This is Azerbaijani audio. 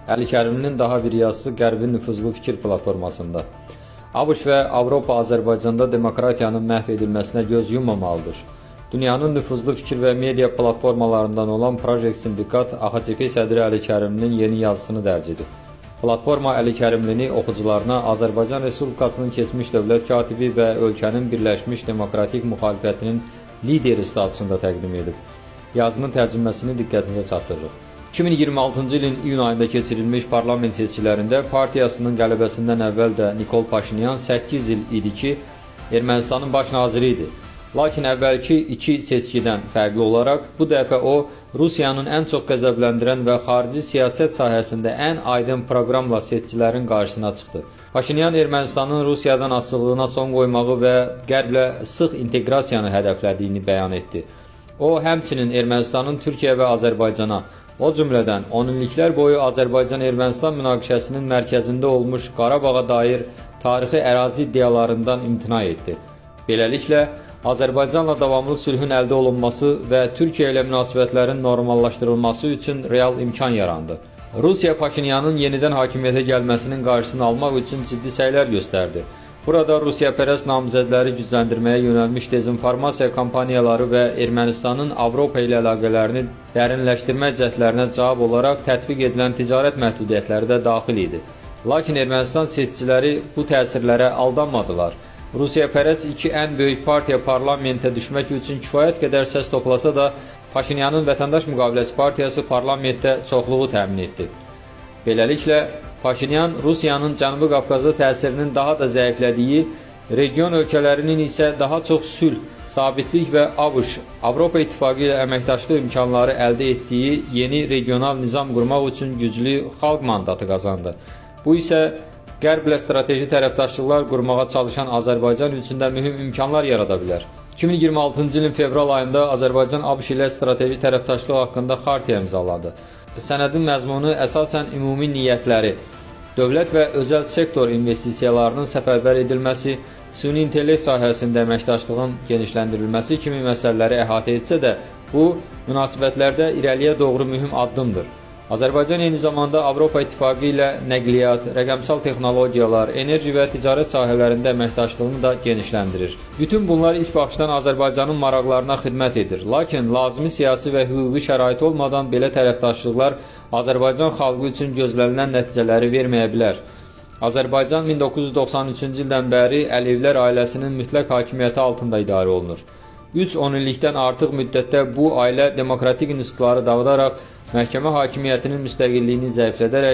Əli Kərimlinin daha bir yazısı Qərbin nüfuzlu fikir platformasında. ABŞ və Avropa Azərbaycanda demokratiyanın məhv edilməsinə göz yummamalıdır. Dünyanın nüfuzlu fikir və media platformalarından olan Project Sindikat AXCP sədri Əli Kərimlinin yeni yazısını dərc edib. Platforma Əli Kərimlini oxucularına Azərbaycan Respublikasının keçmiş dövlət katibi və ölkənin birləşmiş demokratik müxalifətinin lideri statusunda təqdim edib. Yazının tərcüməsini diqqətinizə çatdırırıq. 2026-cı ilin iyun ayında keçirilmiş parlament seçkilərində partiyasının qələbəsindən əvvəl də Nikol Paşinyan 8 il idi ki, Ermənistanın baş naziri idi. Lakin əvvəlki iki seçkidən fərqli olaraq bu dəfə o, Rusiyanın ən çox qəzəbləndirən və xarici siyasət sahəsində ən aydın proqramla seçkilərin qarşısına çıxdı. Paşinyan Ermənistanın Rusiyadan asılılığına son qoymağı və Qərblə sıx inteqrasiyanı hədəflədiyini bəyan etdi. O, həmçinin Ermənistanın Türkiyə və Azərbaycana, o cümlədən 10 illiklər boyu Azərbaycan-Ermənistan münaqişəsinin mərkəzində olmuş Qarabağa dair tarixi ərazi iddialarından imtina etdi. Beləliklə, Azərbaycanla davamlı sülhün əldə olunması və Türkiyə ilə münasibətlərin normallaşdırılması üçün real imkan yarandı. Rusiya Paşinyanın yenidən hakimiyyətə gəlməsinin qarşısını almaq üçün ciddi səylər göstərdi. Burada Rusiyapərəst namizədləri gücləndirməyə yönəlmiş dezinformasiya kampaniyaları və Ermənistanın Avropa ilə əlaqələrini dərinləşdirmə cəhdlərinə cavab olaraq tətbiq edilən ticarət məhdudiyyətləri də daxil idi. Lakin Ermənistan seçiciləri bu təsirlərə aldanmadılar. Rusiyapərəst iki ən böyük partiya parlamentə düşmək üçün kifayət qədər səs toplasa da, Paşinyanın Vətəndaş Müqaviləsi partiyası parlamentdə çoxluğu təmin etdi. Beləliklə, Paşinyan Rusiyanın Cənubi Qafqazda təsirinin daha da zəiflədiyi, region ölkələrinin isə daha çox sülh, sabitlik və ABŞ, Avropa İttifaqı ilə əməkdaşlıq imkanları əldə etdiyi yeni regional nizam qurmaq üçün güclü xalq mandatı qazandı. Bu isə Qərblə strateji tərəfdaşlıqlar qurmağa çalışan Azərbaycan üçün də mühüm imkanlar yarada bilər. 2026-cı ilin fevral ayında Azərbaycan ABŞ ilə strateji tərəfdaşlıq haqqında xartiya imzaladı. Sənədin məzmunu əsasən ümumi niyyətləri, dövlət və özəl sektor investisiyalarının səfərbər edilməsi, süni intellekt sahəsində əməkdaşlığın genişləndirilməsi kimi məsələləri əhatə etsə də, bu, münasibətlərdə irəliyə doğru mühüm addımdır. Azərbaycan eyni zamanda Avropa İttifaqı ilə nəqliyyat, rəqəmsal texnologiyalar, enerji və ticarət sahələrində əməkdaşlığını da genişləndirir. Bütün bunlar ilk baxışdan Azərbaycanın maraqlarına xidmət edir. Lakin lazımi siyasi və hüquqi şərait olmadan belə tərəfdaşlıqlar Azərbaycan xalqı üçün gözlənilən nəticələri verməyə bilər. Azərbaycan 1993-cü ildən bəri Əlevlər ailəsinin mütləq hakimiyyəti altında idarə olunur. 3-10 illikdən artıq müddətdə bu ailə demokratik institutları dağıdaraq məhkəmə hakimiyyətinin müstəqilliyini zəiflədərək